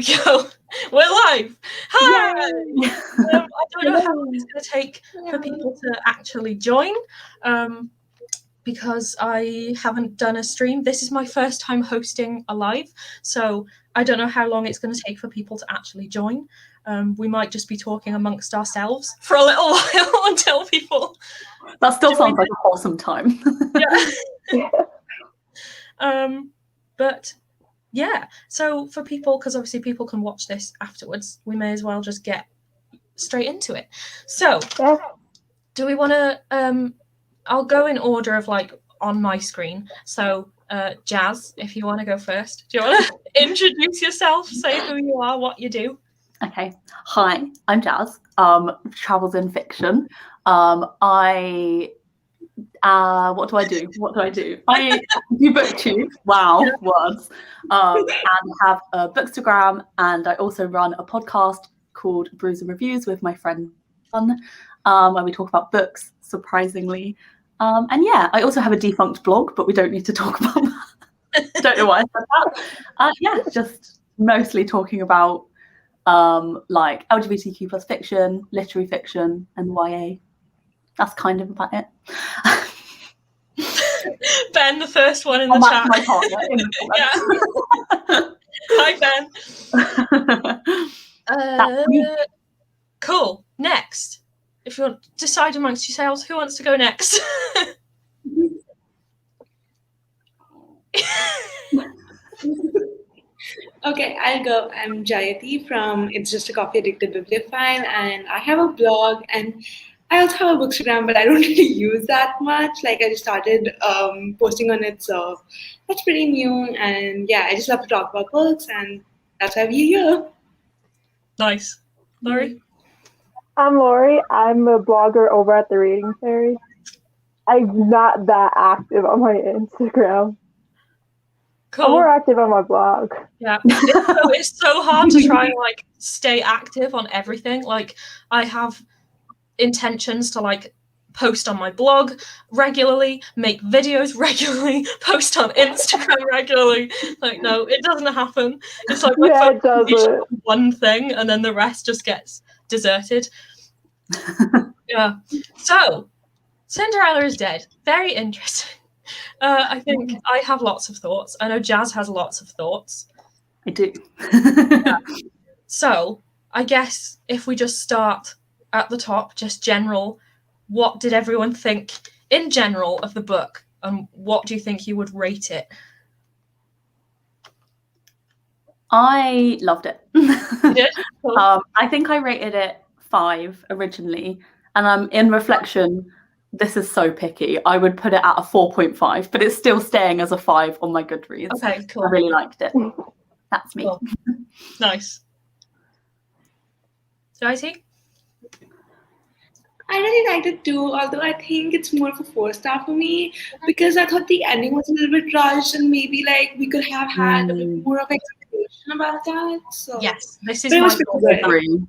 go. We're live. Hi. I don't know how long Yay. it's going to take for people to actually join, because I haven't done a stream. This is my first time hosting a live, so I don't know how long it's going to take for people to actually join. We might just be talking amongst ourselves for a little while until people. That still sounds like a wholesome time. Yeah. But yeah, so for people, because obviously people can watch this afterwards, we may as well just get straight into it. So, do we want to? I'll go in order of like on my screen. So, Jazz, if you want to go first, do you want to introduce yourself? Say who you are, what you do. Okay. Hi, I'm Jazz. Travels in fiction. What do I do? I do booktube. Wow, words. And have a bookstagram, and I also run a podcast called Brews and Reviews with my friend where we talk about books, surprisingly. And yeah, I also have a defunct blog, but we don't need to talk about that. Don't know why I said that. Yeah, just mostly talking about like LGBTQ plus fiction, literary fiction, and YA. That's kind of about it. Ben, the first one in the chat. My partner in the Hi, Ben. Cool. Next, if you want to decide amongst yourselves, who wants to go next? Okay, I'll go. I'm Jayati from It's Just a Coffee Addicted Bibliophile, and I have a blog, and I also have a bookstagram, but I don't really use that much. Like, I just started posting on it, so that's pretty new. And yeah, I just love to talk about books, and that's why we're here. Nice. Laurie? I'm Laurie. I'm a blogger over at The Reading Fairy. I'm not that active on my Instagram. Cool. I'm more active on my blog. Yeah, it's so hard to try and like stay active on everything. Like, I have intentions to like post on my blog regularly, make videos regularly, post on Instagram regularly. Like, no, it doesn't happen. It's like it doesn't. One thing, and then the rest just gets deserted. Yeah. So, Cinderella is dead. Very interesting. I think I have lots of thoughts. I know Jazz has lots of thoughts. I do. Yeah. So, I guess if we just start at the top, just general, what did everyone think in general of the book, and what do you think you would rate it? I loved it. You did? Cool. I think I rated it 5 originally, and in reflection, this is so picky. I would put it at a 4.5, but it's still staying as a 5 on my Goodreads. Okay, cool. I really liked it. That's me. Cool. Nice. Joyce? I really liked it too, although I think it's more of a 4-star for me, because I thought the ending was a little bit rushed, and maybe like we could have had a bit more of expectation about that. So yes, this is my agree.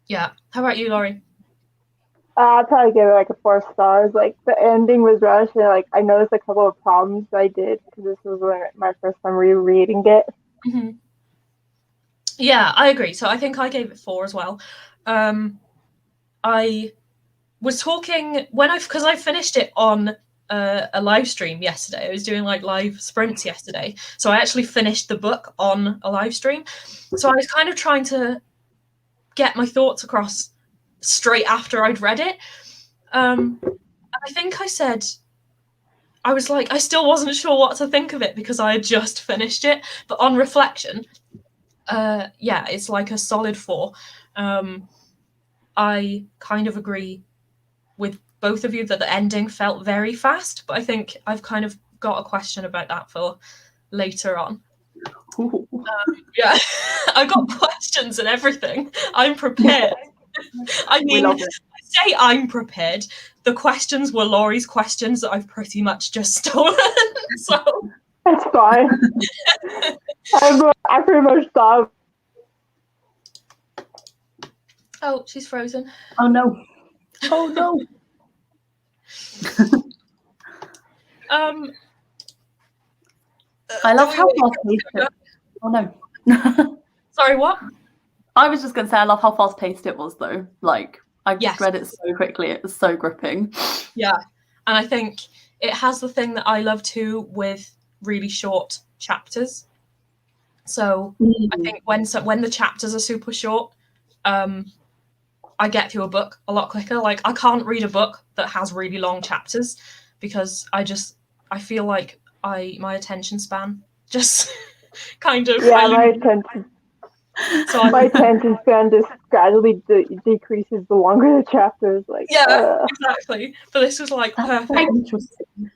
Yeah. How about you, Laurie? I'd probably give it like a 4 stars. Like, the ending was rushed, and like I noticed a couple of problems I did because this was my first time rereading it. Mm-hmm. Yeah, I agree. So I think I gave it 4 as well. I was talking because I finished it on a live stream yesterday. I was doing like live sprints yesterday, so I actually finished the book on a live stream. So I was kind of trying to get my thoughts across straight after I'd read it. And I think I said, I was like, I still wasn't sure what to think of it because I had just finished it. But on reflection, yeah, it's like a solid 4. I kind of agree with both of you that the ending felt very fast, but I think I've kind of got a question about that for later on. Yeah, I've got questions and everything. I'm prepared. I mean, I say I'm prepared. The questions were Laurie's questions that I've pretty much just stolen. So that's fine. I pretty much thought. Oh, she's frozen. Oh no. Oh no. I love how fast. Oh no. Sorry, what? I was just going to say I love how fast-paced it was, though. Like, I Yes. read it so quickly. It was so gripping. Yeah. And I think it has the thing that I love too with really short chapters. So I think when the chapters are super short, I get through a book a lot quicker. Like, I can't read a book that has really long chapters because I feel like my attention span just kind of... Yeah, my attention span just gradually decreases the longer the chapters. Like, exactly. But this was like perfect. Interesting.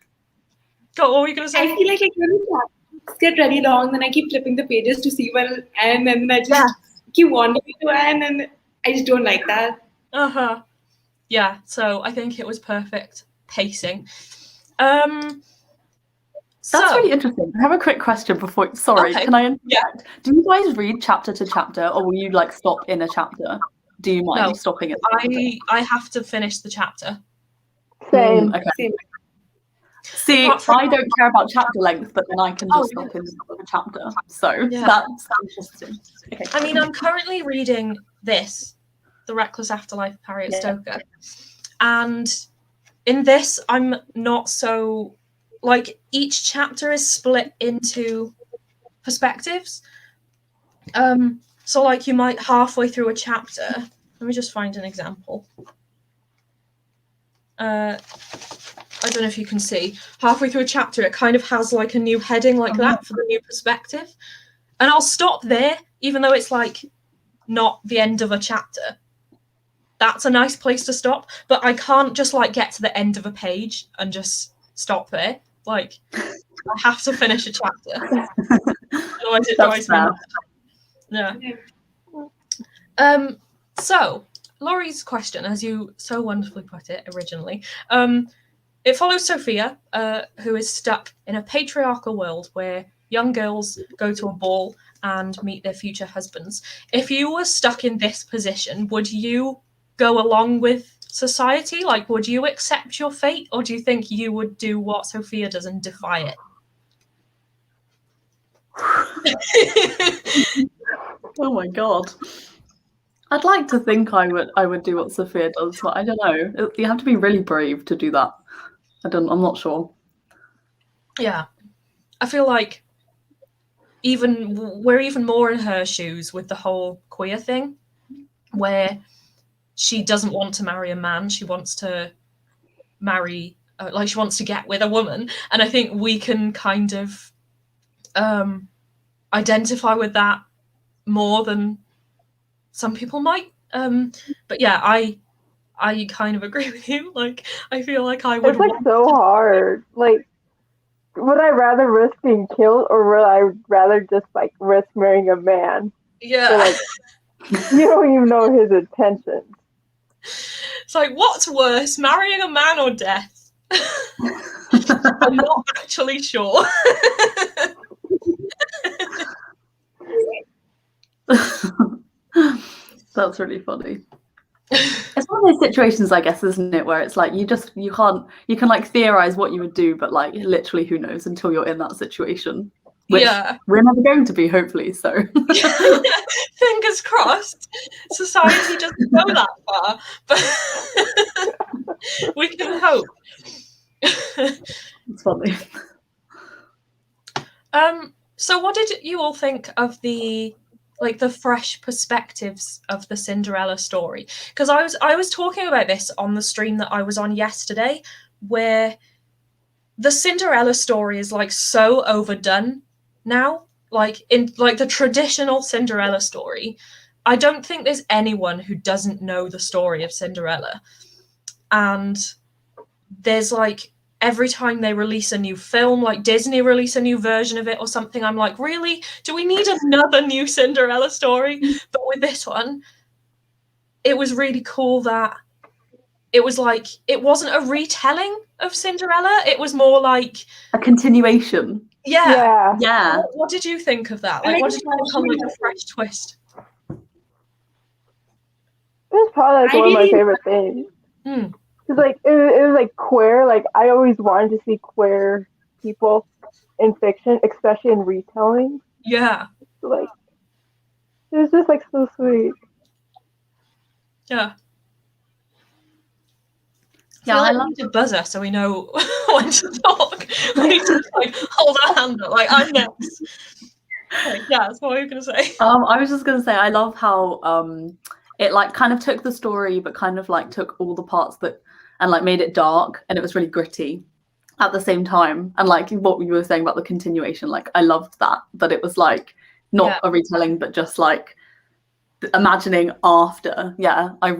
God, what were you gonna say? I feel like when the chapters get really long, then I keep flipping the pages to see when it'll end, and I just keep wanting it to end, and I just don't like that. Yeah, so I think it was perfect pacing. That's really interesting. I have a quick question before. Sorry, Okay. Can I interject? Yeah. Do you guys read chapter to chapter, or will you like stop in a chapter? Do you mind stopping at? I have to finish the chapter. Same. Okay. Same. See, I don't care about chapter length, but then I can just stop in the middle of a chapter. So that's interesting. Okay. I mean, I'm currently reading this, The Reckless Afterlife of Harriet Stoker, and in this, I'm not so... Like, each chapter is split into perspectives. So, like, you might halfway through a chapter... Let me just find an example. I don't know if you can see. Halfway through a chapter, it kind of has, like, a new heading like that for the new perspective. And I'll stop there, even though it's, like, not the end of a chapter. That's a nice place to stop. But I can't just, like, get to the end of a page and just stop there. Like, I have to finish a chapter. Otherwise it drives me nuts. Yeah. So, Laurie's question, as you so wonderfully put it originally, it follows Sophia, who is stuck in a patriarchal world where young girls go to a ball and meet their future husbands. If you were stuck in this position, would you go along with society? Like, would you accept your fate, or do you think you would do what Sophia does and defy it? Oh my god. I'd like to think I would do what Sophia does, but I don't know. You have to be really brave to do that. I'm not sure. Yeah. I feel like we're even more in her shoes with the whole queer thing, where she doesn't want to marry a man. She wants to marry, she wants to get with a woman. And I think we can kind of identify with that more than some people might. But yeah, I kind of agree with you. Like, I feel like I would... It's like so hard. Like, would I rather risk being killed, or would I rather just like risk marrying a man? Yeah. So, like, you don't even know his intentions. It's like, what's worse, marrying a man or death? I'm not actually sure. That's really funny. It's one of those situations, I guess, isn't it, where it's like you can like theorize what you would do, but like literally who knows until you're in that situation, which we're never going to be, hopefully. So fingers crossed society doesn't go that far, but we can hope. It's funny. So what did you all think of the fresh perspectives of the Cinderella story? Because I was talking about this on the stream that I was on yesterday, where the Cinderella story is like so overdone now. Like, in like the traditional Cinderella story, I don't think there's anyone who doesn't know the story of Cinderella. And there's like, every time they release a new film, like Disney release a new version of it or something, I'm like, really? Do we need another new Cinderella story? But with this one, it was really cool that it was like, it wasn't a retelling of Cinderella. It was more like a continuation. Yeah. What did you think of that? Like, what did you think on like a fresh twist? It was probably like one of my favorite things. Cause like it was like queer. Like, I always wanted to see queer people in fiction, especially in retelling. Yeah. Like, It was just like so sweet. Yeah. Yeah, I we love need a buzzer so we know when to talk. We need to like hold our hand up, like I'm next. Okay, yeah, that's what you were gonna say. I was just gonna say I love how it like kind of took the story but kind of like took all the parts that and like made it dark, and it was really gritty at the same time. And like what you were saying about the continuation, like I loved that it was like not a retelling but just like imagining after. Yeah, I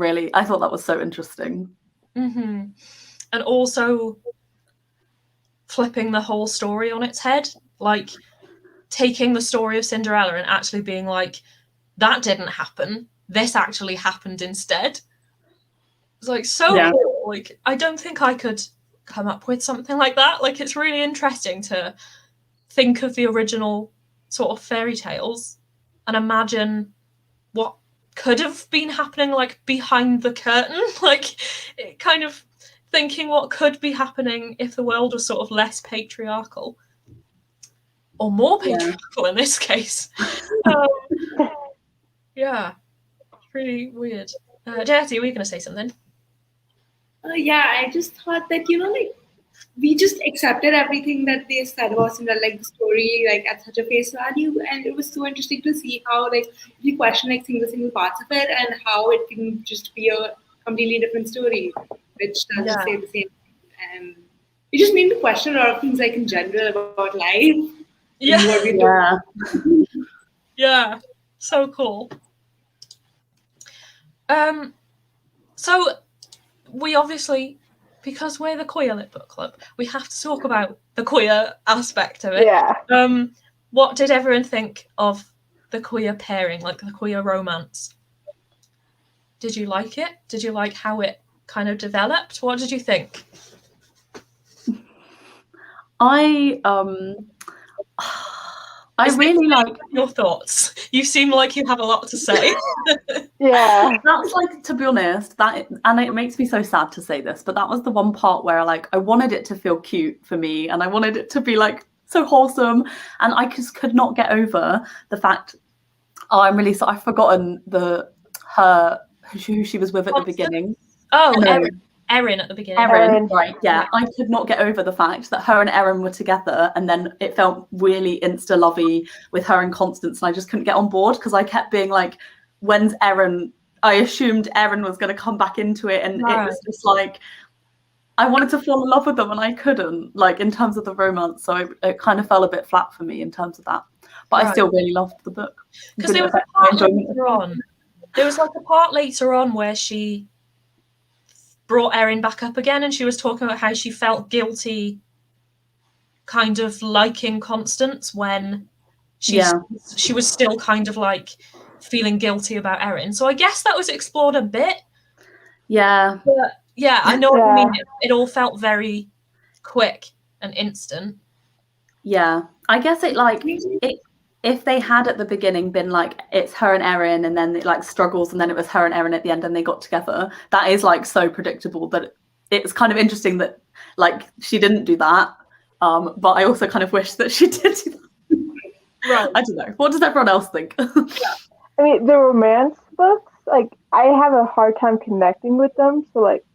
thought that was so interesting. Mm-hmm. And also flipping the whole story on its head, like taking the story of Cinderella and actually being like, that didn't happen, this actually happened instead. It's like so cool. Like I don't think I could come up with something like that. Like it's really interesting to think of the original sort of fairy tales and imagine what could have been happening like behind the curtain. Like it kind of thinking what could be happening if the world was sort of less patriarchal or more patriarchal in this case. Yeah, it's really weird. Jesse, were you going to say something? Yeah, I just thought that, like, we just accepted everything that they said about Cinderella, like the story, like at such a face value, and it was so interesting to see how, like, you question like single parts of it, and how it can just be a completely different story, which doesn't say the same. And it just made me question a lot of things, like in general about life. Yeah, what we do. Yeah, so cool. So we obviously, because we're the Queer Lit Book Club, we have to talk about the queer aspect of it. Yeah. What did everyone think of the queer pairing, like the queer romance? Did you like it? Did you like how it kind of developed? What did you think? I really like your thoughts. You seem like you have a lot to say. Yeah. That's like, to be honest, and it makes me so sad to say this, but that was the one part where I wanted it to feel cute for me, and I wanted it to be like so wholesome, and I just could not get over the fact. Oh, I've forgotten who she was with at the beginning. Oh, Erin at the beginning. Erin, right? Yeah, I could not get over the fact that her and Erin were together, and then it felt really insta-lovey with her and Constance, and I just couldn't get on board because I kept being like, when's Erin? I assumed Erin was going to come back into it, and it was just like I wanted to fall in love with them, and I couldn't, like, in terms of the romance. So it kind of fell a bit flat for me in terms of that. But I still really loved the book. Because there was a part later on. There was like a part later on where she brought Erin back up again, and she was talking about how she felt guilty kind of liking Constance when she was still kind of like feeling guilty about Erin. So I guess that was explored a bit. Yeah. But yeah, I know what you mean. It all felt very quick and instant. Yeah. I guess if they had at the beginning been like, it's her and Erin, and then it like struggles, and then it was her and Erin at the end and they got together, that is like so predictable that it's kind of interesting that like she didn't do that. But I also kind of wish that she did do that. Right. I don't know. What does everyone else think? I mean, the romance books, like, I have a hard time connecting with them. So, like,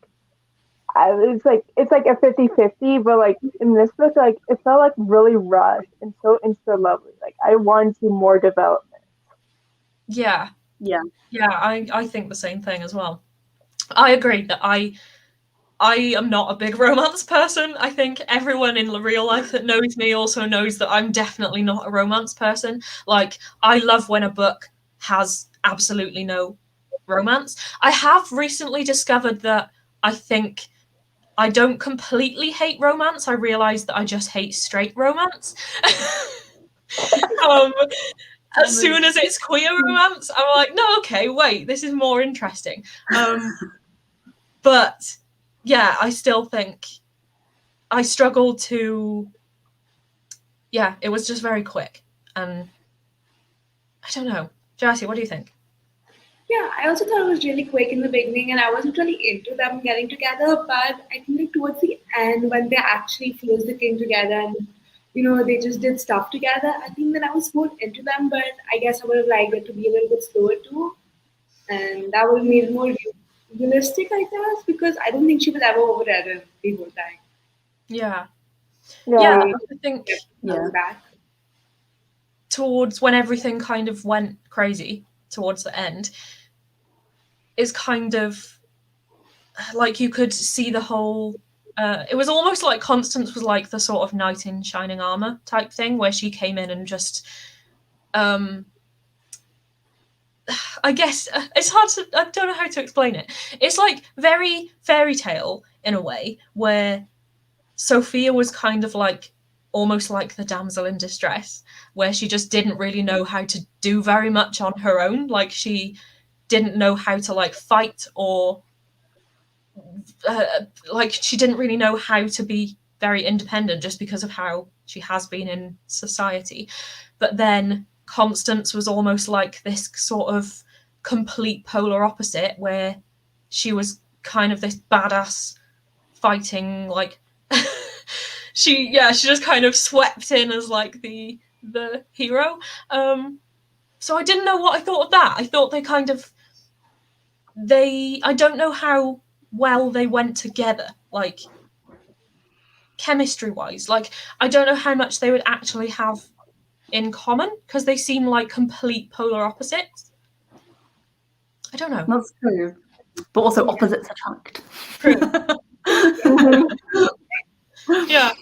it's like a 50-50, but like in this book, like it felt like really rushed and so insta-lovely. Like I want to see more development. Yeah, I think the same thing as well. I agree that I am not a big romance person. I think everyone in real life that knows me also knows that I'm definitely not a romance person. Like, I love when a book has absolutely no romance. I have recently discovered that I think I don't completely hate romance. I realized that I just hate straight romance. As soon as it's queer romance, I'm like, no, okay, wait, this is more interesting. But yeah, I still think I struggled to. Yeah, it was just very quick, and I don't know. Jessie, what do you think? Yeah, I also thought it was really quick in the beginning, and I wasn't really into them getting together. But I think like towards the end, when they actually physically came together and they just did stuff together. I think that I was more into them, but I guess I would have liked it to be a little bit slower too. And that would have made it more realistic, I guess, because I don't think she was ever overrated the whole time. Yeah. Yeah. I think Back. towards when everything kind of went crazy towards the end is kind of like you could see the whole it was almost like Constance was like the sort of knight in shining armor type thing where she came in and just I guess it's hard to, I don't know how to explain it. It's like very fairy tale in a way where Sophia was kind of like almost like the damsel in distress, where she just didn't really know how to do very much on her own. Like she didn't know how to like fight or like she didn't really know how to be very independent just because of how she has been in society. But then Constance was almost like this sort of complete polar opposite where she was kind of this badass fighting like she just kind of swept in as like the hero. So I didn't know what I thought of that. I thought they kind of I don't know how well they went together, like chemistry wise. Like I don't know how much they would actually have in common because they seem like complete polar opposites. I don't know. That's true. But also opposites attract. True. Yeah.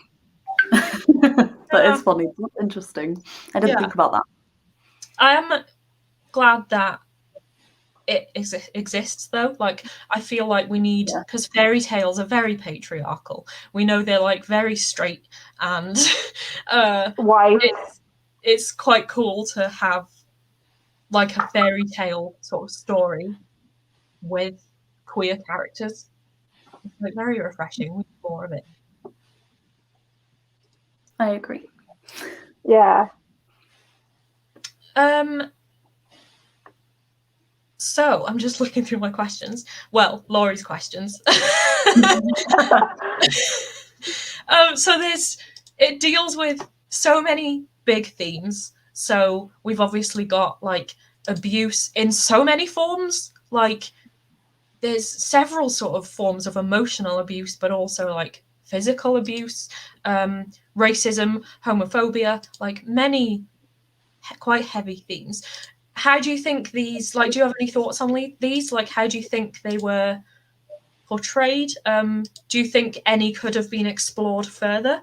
That is funny. That's interesting. I didn't think about that. I am glad that it exists though. Like I feel like we need, because fairy tales are very patriarchal. We know they're like very straight and White. It's quite cool to have like a fairy tale sort of story with queer characters. It's like very refreshing. We need more of it. I agree. Yeah. So I'm just looking through my questions. Well, Laurie's questions. So it deals with so many big themes. So we've obviously got like abuse in so many forms. Like there's several sort of forms of emotional abuse, but also like physical abuse, racism, homophobia, like many quite heavy themes. How do you think these, like, do you have any thoughts on these? Like, how do you think they were portrayed? Do you think any could have been explored further?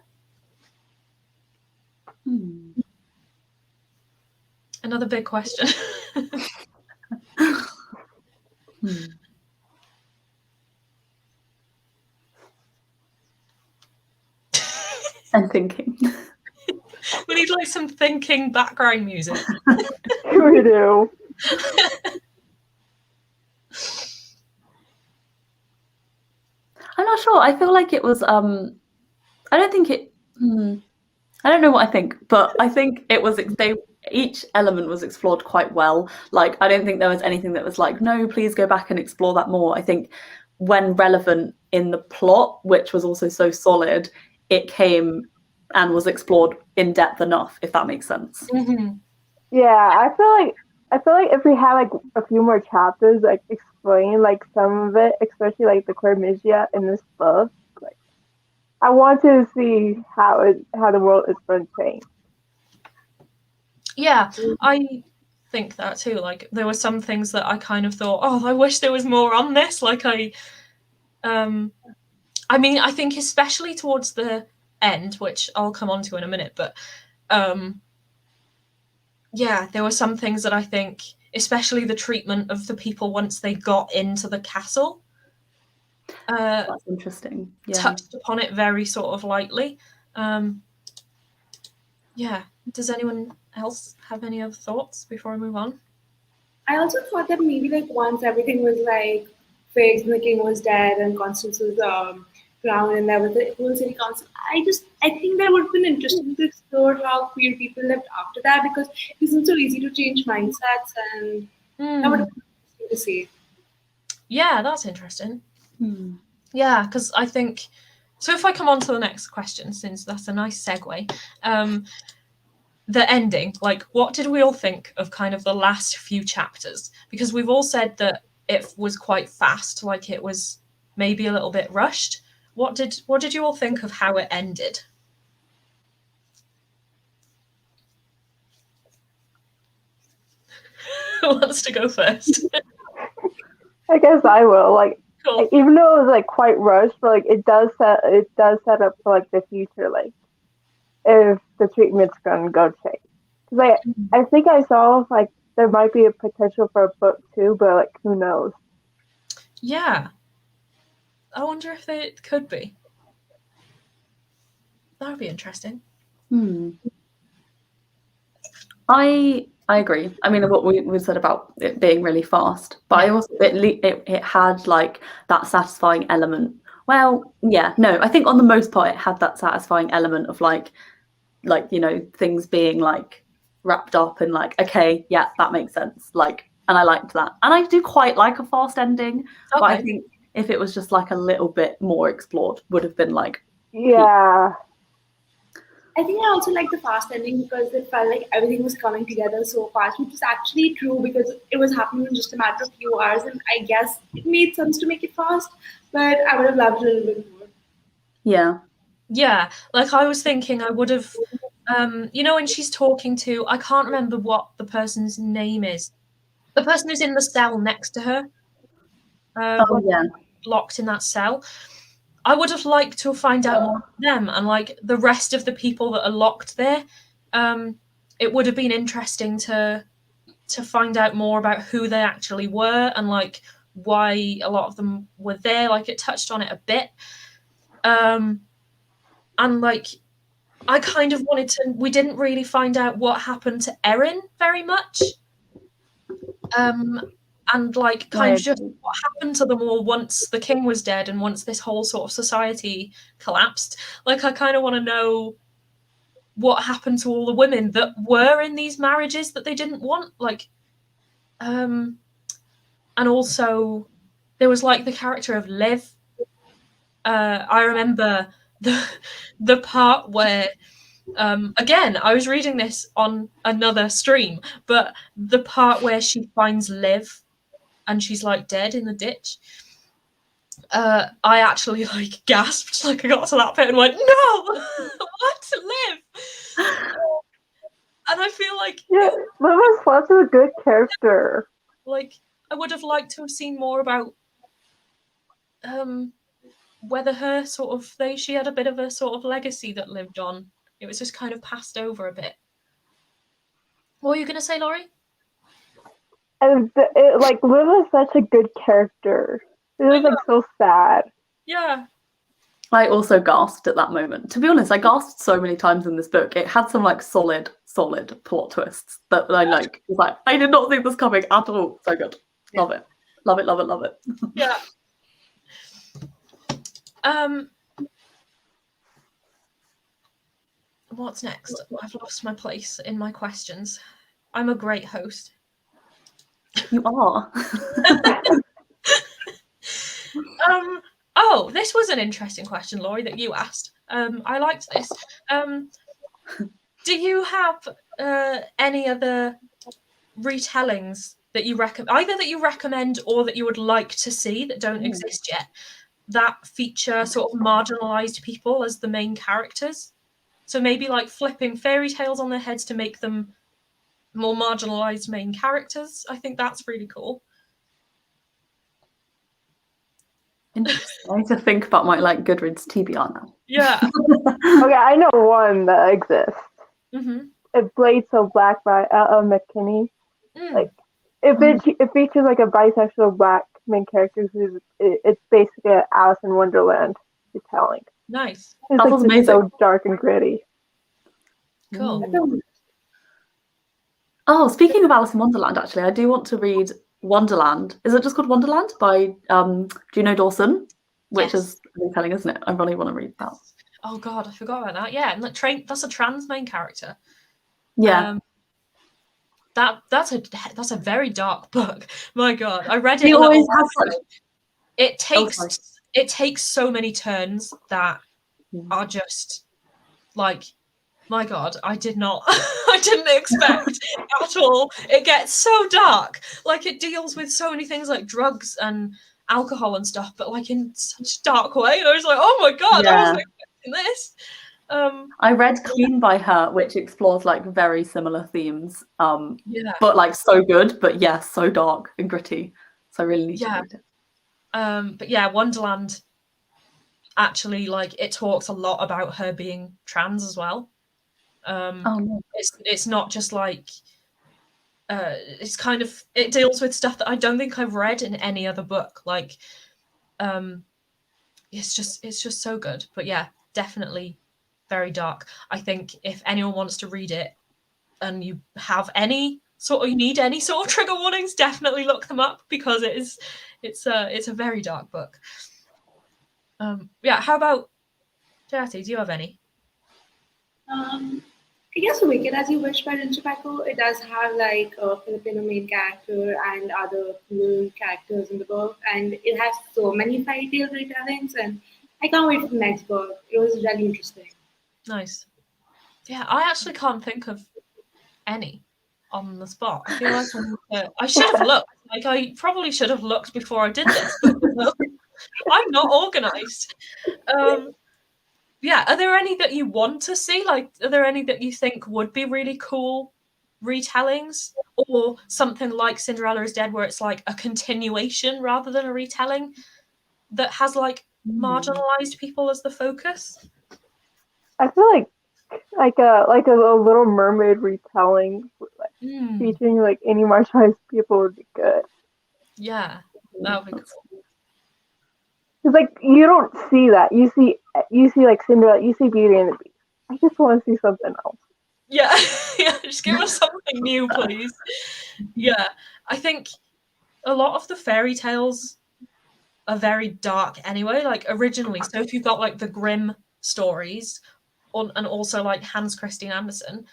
Another big question. I'm thinking. We need like some thinking background music. We do. I'm not sure. I feel like it was I don't think it I don't know what I think, but I think it was each element was explored quite well. Like I don't think there was anything that was like, no, please go back and explore that more. I think when relevant in the plot, which was also so solid, it came and was explored in depth enough, if that makes sense. Yeah, I feel like if we had like a few more chapters like explain like some of it, especially like the chlamydia in this book, like I want to see how the world is going to change. Yeah, I think that too. Like there were some things that I kind of thought, oh, I wish there was more on this. Like I mean, I think especially towards the end, which I'll come on to in a minute, but yeah, there were some things that I think, especially the treatment of the people once they got into the castle. That's interesting. Yeah. Touched upon it very sort of lightly. Yeah. Does anyone else have any other thoughts before I move on? I also thought that maybe like once everything was like fixed and the king was dead and Constance was crowned and there was the whole city council, I think that would have been interesting to explore how queer people lived after that, because it isn't so easy to change mindsets, and that would have been interesting to see. Yeah, that's interesting. Yeah, because I think So if I come on to the next question, since that's a nice segue, the ending, like, what did we all think of kind of the last few chapters? Because we've all said that it was quite fast, like it was maybe a little bit rushed. What did you all think of how it ended? Who wants to go first? I guess I will. Like, Cool. even though it was like quite rushed, but like it does set up for like the future, like if the treatment's gonna go change. Because I think I saw like there might be a potential for a book too, but like who knows? Yeah. I wonder if it could be. That would be interesting. I agree. I mean, what we said about it being really fast, but I also it had like that satisfying element. Well, yeah, no, I think on the most part it had that satisfying element of like you know, things being like wrapped up and like, okay, yeah, that makes sense. Like, and I liked that. And I do quite like a fast ending, but I think if it was just like a little bit more explored, would have been like, yeah. I think I also like the fast ending because it felt like everything was coming together so fast, which is actually true because it was happening in just a matter of few hours, and I guess it made sense to make it fast, but I would have loved it a little bit more. Yeah. Yeah, like I was thinking I would have, you know, when she's talking to, I can't remember what the person's name is. The person who's in the cell next to her. Oh, yeah. Locked in that cell. I would have liked to find out more about them and like the rest of the people that are locked there. It would have been interesting to find out more about who they actually were and like why a lot of them were there. Like it touched on it a bit. And like I kind of wanted to, we didn't really find out what happened to Erin very much. And like kind of just what happened to them all once the king was dead and once this whole sort of society collapsed. Like I kind of want to know what happened to all the women that were in these marriages that they didn't want. Like, and also there was like the character of Liv. I remember the part where again, I was reading this on another stream, but the part where she finds Liv and she's like dead in the ditch, I actually like gasped. Like I got to that bit and went, "No, what, Liv?" And I feel like Liv was such a good character. Like I would have liked to have seen more about whether her sort of she had a bit of a sort of legacy that lived on. It was just kind of passed over a bit. What were you going to say, Laurie? And like Liv is such a good character. It was like so sad. Yeah. I also gasped at that moment. To be honest, I gasped so many times in this book. It had some like solid plot twists that I like. Was like I did not see this coming at all. So good. Love it. Love it. Love it. Love it. Yeah. What's next? I've lost my place in my questions. I'm a great host. You are. Oh, this was an interesting question, Laurie, that you asked. I liked this. Do you have any other retellings that you either that you recommend or that you would like to see that don't exist yet, that feature sort of marginalized people as the main characters? So maybe like flipping fairy tales on their heads to make them more marginalized main characters. I think that's really cool. Interesting. I need to think about my like Goodreads TBR now. Yeah. Okay, I know one that exists. Mm-hmm. It Blades So Black by McKinney. Like it features like a bisexual black main character who's it's basically an Alice in Wonderland retelling. Nice. It's That like was amazing. so dark and gritty. Cool. Oh, speaking of Alice in Wonderland, actually, I do want to read Wonderland. Is it just called Wonderland by Juno Dawson? Which is retelling, isn't it? I really want to read that. Oh God, I forgot about that. Yeah, and that's a trans main character. Yeah. That's a very dark book. My God, I read it. He always has such. It takes so many turns that are just like, my God, I didn't expect at all. It gets so dark. Like, it deals with so many things like drugs and alcohol and stuff, but like in such a dark way. And I was like, oh my God, I wasn't expecting this. I read Clean by her, which explores like very similar themes. But like so good, but yeah, so dark and gritty. So I really need to read it. But yeah, Wonderland actually, like, it talks a lot about her being trans as well. It's not just like it's kind of, it deals with stuff that I don't think I've read in any other book. Like, it's just so good. But yeah, definitely very dark. I think if anyone wants to read it and you have you need any sort of trigger warnings, definitely look them up, because it's a very dark book. Yeah, how about Jati? Do you have any? I guess Wicked As You Wish by Rinche Pecco, it does have like a Filipino main character and other cool characters in the book, and it has so many fairy tale retellings, and I can't wait for the next book. It was really interesting. Nice. Yeah, I actually can't think of any on the spot. I feel like I should have looked. Like, I probably should have looked before I did this, but I'm not organised. Yeah, are there any that you want to see? Like, are there any that you think would be really cool retellings? Or something like Cinderella is Dead, where it's like a continuation rather than a retelling, that has like marginalized people as the focus? I feel like a Little Mermaid retelling, like featuring like any marginalized people would be good. Yeah, that would be cool. Because like you don't see that. You see like Cinderella. You see Beauty and the Beast. I just want to see something else. Yeah, yeah. Just give us something new, please. Yeah, I think a lot of the fairy tales are very dark anyway. Like, originally, so if you've got like the Grimm stories, and also like Hans Christian Andersen,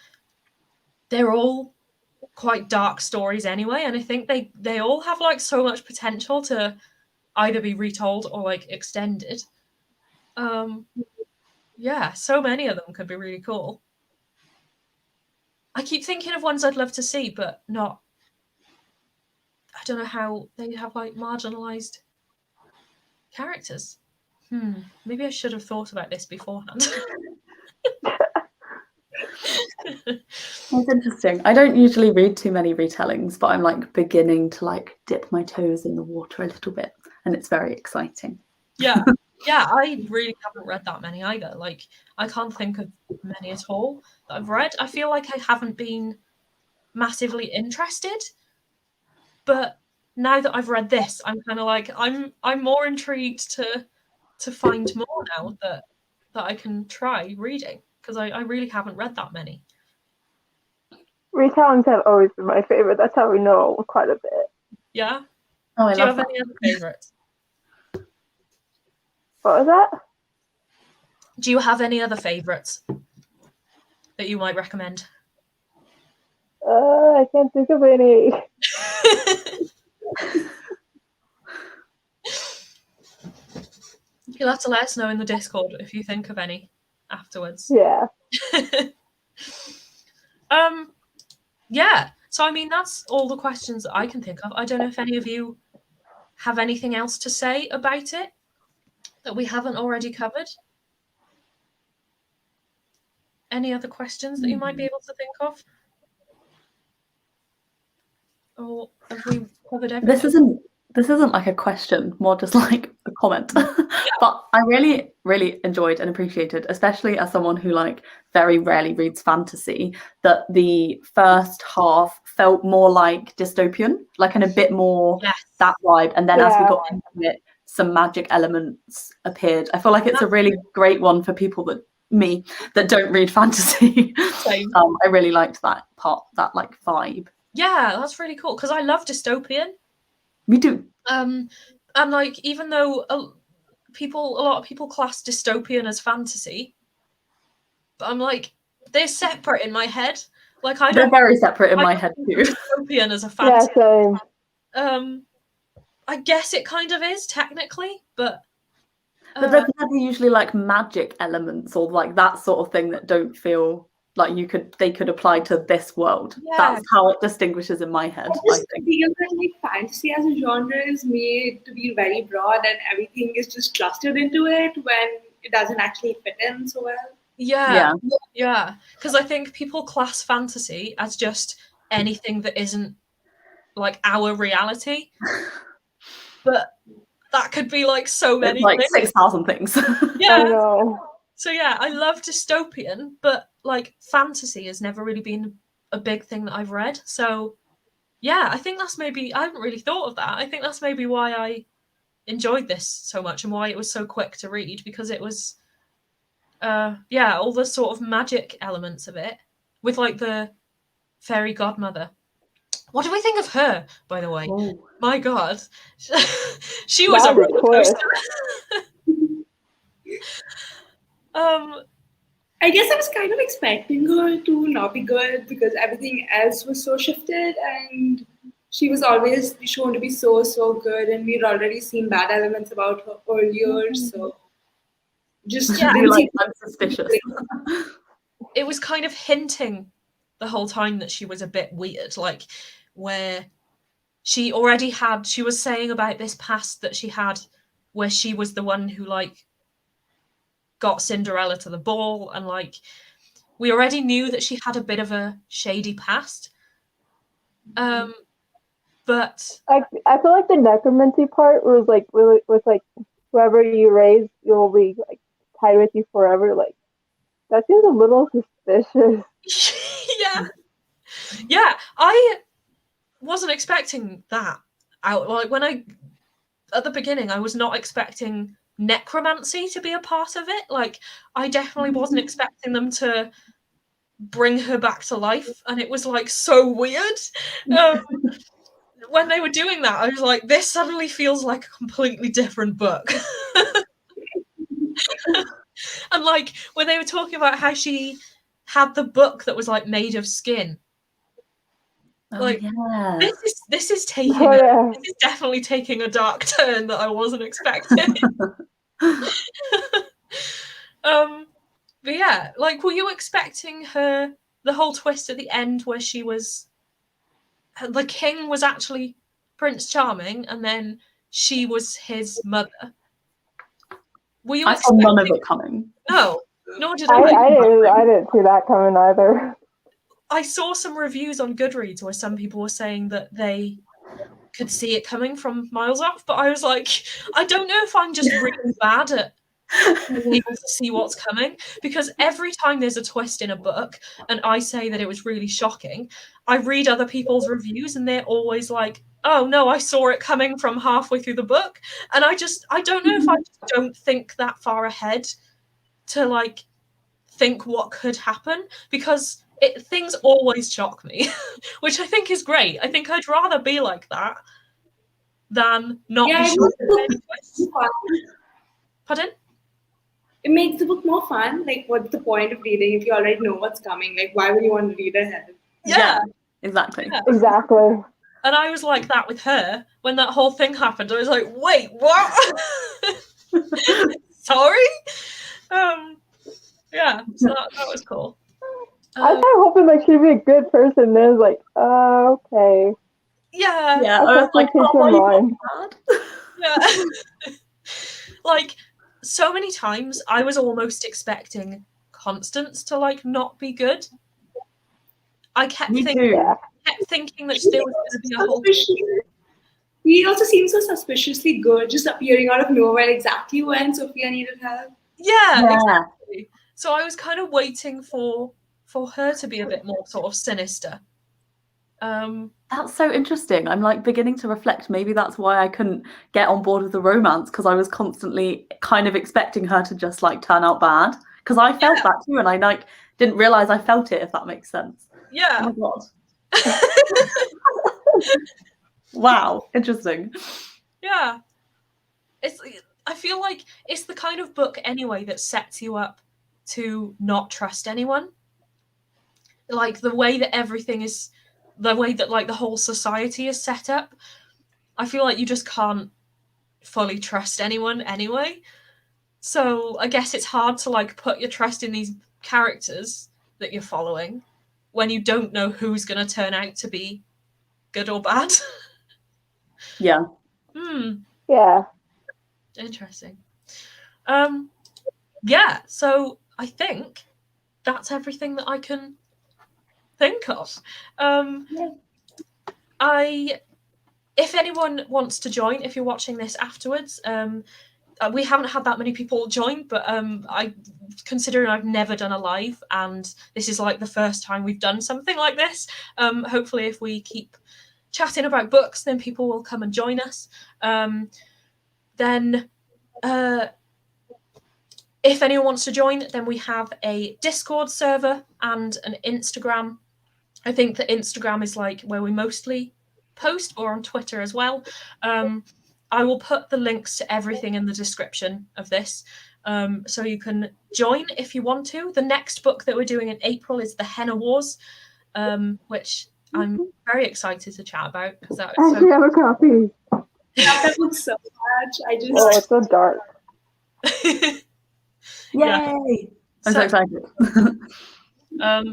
they're all quite dark stories anyway. And I think they all have like so much potential to either be retold or like extended. Yeah, so many of them could be really cool. I keep thinking of ones I'd love to see, but not. I don't know how they have like marginalized characters. Maybe I should have thought about this beforehand. It's interesting. I don't usually read too many retellings, but I'm like beginning to like dip my toes in the water a little bit, and it's very exciting. Yeah, I really haven't read that many either. Like, I can't think of many at all that I've read. I feel like I haven't been massively interested, but now that I've read this, I'm kind of like, I'm more intrigued to find more now that I can try reading, because I really haven't read that many. Retellings have always been my favorite. That's how we know quite a bit. Yeah. Oh, Do you have any other favorites? What was that? Do you have any other favorites that you might recommend? I can't think of any. You'll have to let us know in the Discord if you think of any afterwards. Yeah. Yeah. So I mean, that's all the questions that I can think of. I don't know if any of you have anything else to say about it that we haven't already covered. Any other questions that you might be able to think of? Or have we covered everything? This isn't like a question, more just like a comment. But I really, really enjoyed and appreciated, especially as someone who like very rarely reads fantasy, that the first half felt more like dystopian, like, and a bit more that vibe. And then as we got into it, some magic elements appeared. I feel like it's a really great one for people that don't read fantasy. I really liked that part, that like vibe. Yeah, that's really cool, because I love dystopian. Me too. And like, even though a lot of people class dystopian as fantasy, but I'm like, they're separate in my head. Like, they're very separate in my head too. Dystopian as a fantasy. Yeah, same. I guess it kind of is technically, but But there's never usually like magic elements or like that sort of thing that don't feel like they could apply to this world. Yeah. That's how it distinguishes in my head. I just feel that like fantasy as a genre is made to be very broad and everything is just clustered into it when it doesn't actually fit in so well. Yeah. Because I think people class fantasy as just anything that isn't like our reality. But that could be like so many like things. 6,000 things. Yeah. I know. So yeah, I love dystopian, but like fantasy has never really been a big thing that I've read. So yeah, I think that's maybe, I haven't really thought of that. I think that's maybe why I enjoyed this so much and why it was so quick to read, because it was all the sort of magic elements of it with like the fairy godmother. What do we think of her, by the way? Oh. My God. She was a roller coaster. I guess I was kind of expecting her to not be good because everything else was so shifted and she was always shown to be so good and we'd already seen bad elements about her earlier, so just like, I'm suspicious. It was kind of hinting the whole time that she was a bit weird, like where she was saying about this past that she had where she was the one who like got Cinderella to the ball, and like we already knew that she had a bit of a shady past. But I feel like the necromancy part was like really was like whoever you raise, you'll be like tied with you forever. Like that seems a little suspicious. Yeah, I wasn't expecting that out. Like at the beginning, I was not expecting necromancy to be a part of it. Like I definitely wasn't expecting them to bring her back to life, and it was like so weird. When they were doing that, I was like, this suddenly feels like a completely different book. And like when they were talking about how she had the book that was like made of skin. Like this is definitely taking a dark turn that I wasn't expecting. But yeah, like were you expecting the whole twist at the end where the king was actually Prince Charming and then she was his mother? Were you saw none of it coming. No, nor did I didn't see that coming either. I saw some reviews on Goodreads where some people were saying that they could see it coming from miles off, but I was like, I don't know if I'm just really bad at being able to see what's coming, because every time there's a twist in a book and I say that it was really shocking, I read other people's reviews and they're always like, oh no, I saw it coming from halfway through the book. And I don't know if I just don't think that far ahead to like think what could happen, because things always shock me, which I think is great. I think I'd rather be like that than not be shocked at any twists. Pardon? It makes the book more fun. Like, what's the point of reading if you already know what's coming? Like, why would you want to read ahead? Yeah, exactly. Yeah. Exactly. And I was like that with her when that whole thing happened. I was like, wait, what? Sorry? Yeah, so that was cool. I was kind of hoping like she'd be a good person. Then it was like, okay. Yeah. I was like, yeah. Like so many times I was almost expecting Constance to like not be good. I kept thinking that there was going to be a whole. He also seemed so suspiciously good, just appearing out of nowhere exactly when Sophia needed help. Yeah, exactly. So I was kind of waiting for her to be a bit more sort of sinister. That's so interesting. I'm like beginning to reflect. Maybe that's why I couldn't get on board with the romance, because I was constantly kind of expecting her to just like turn out bad. Because I felt that too, and I like didn't realize I felt it. If that makes sense. Yeah. Oh my god. Wow, interesting. Yeah. I feel like it's the kind of book anyway that sets you up to not trust anyone. Like the way that like the whole society is set up, I feel like you just can't fully trust anyone anyway. So I guess it's hard to like put your trust in these characters that you're following when you don't know who's going to turn out to be good or bad. Yeah. Yeah. Interesting. Yeah, so I think that's everything that I can think of. If anyone wants to join, if you're watching this afterwards, we haven't had that many people join, but considering I've never done a live and this is like the first time we've done something like this, hopefully if we keep chatting about books, then people will come and join us. Then if anyone wants to join, then we have a Discord server and an Instagram. I think that Instagram is like where we mostly post, or on Twitter as well. I will put the links to everything in the description of this, so you can join if you want to. The next book that we're doing in April is The Henna Wars, which I'm very excited to chat about because that I is actually have a copy. That looks so much. Oh, it's so dark. Yeah. Yay! I'm so excited.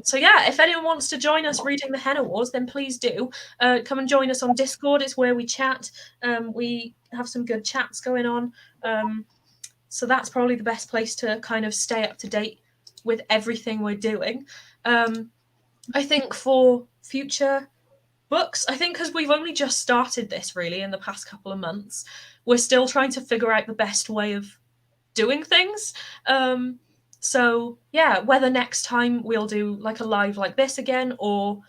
So yeah, if anyone wants to join us reading The Henna Wars, then please do. Come and join us on Discord. It's where we chat. We have some good chats going on. So that's probably the best place to kind of stay up to date with everything we're doing. I think for future books, I think because we've only just started this really in the past couple of months, we're still trying to figure out the best way of doing things. So yeah, whether next time we'll do like a live like this again, or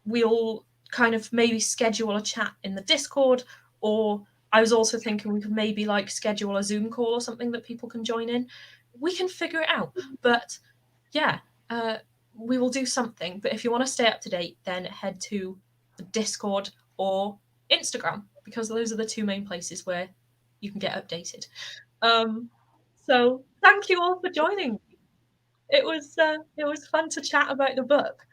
we'll kind of maybe schedule a chat in the Discord, or I was also thinking we could maybe like schedule a Zoom call or something that people can join in. We can figure it out. But yeah, we will do something. But if you want to stay up to date, then head to the Discord or Instagram, because those are the two main places where you can get updated. So thank you all for joining. It was fun to chat about the book.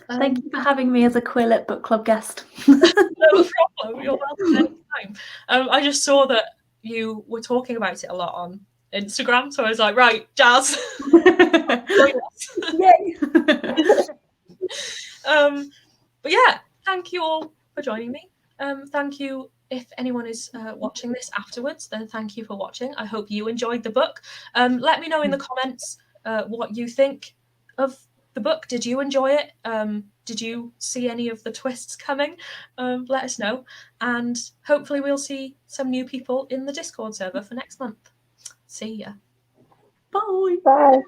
Thank you for having me as a Queerlit Book Club guest. No problem. You're welcome anytime. I just saw that you were talking about it a lot on Instagram, so I was like, right, Jazz. Yay! But yeah, thank you all for joining me. Thank you. If anyone is watching this afterwards, then thank you for watching. I hope you enjoyed the book. Let me know in the comments what you think of the book. Did you enjoy it? Did you see any of the twists coming? Let us know. And hopefully we'll see some new people in the Discord server for next month. See ya. Bye. Bye.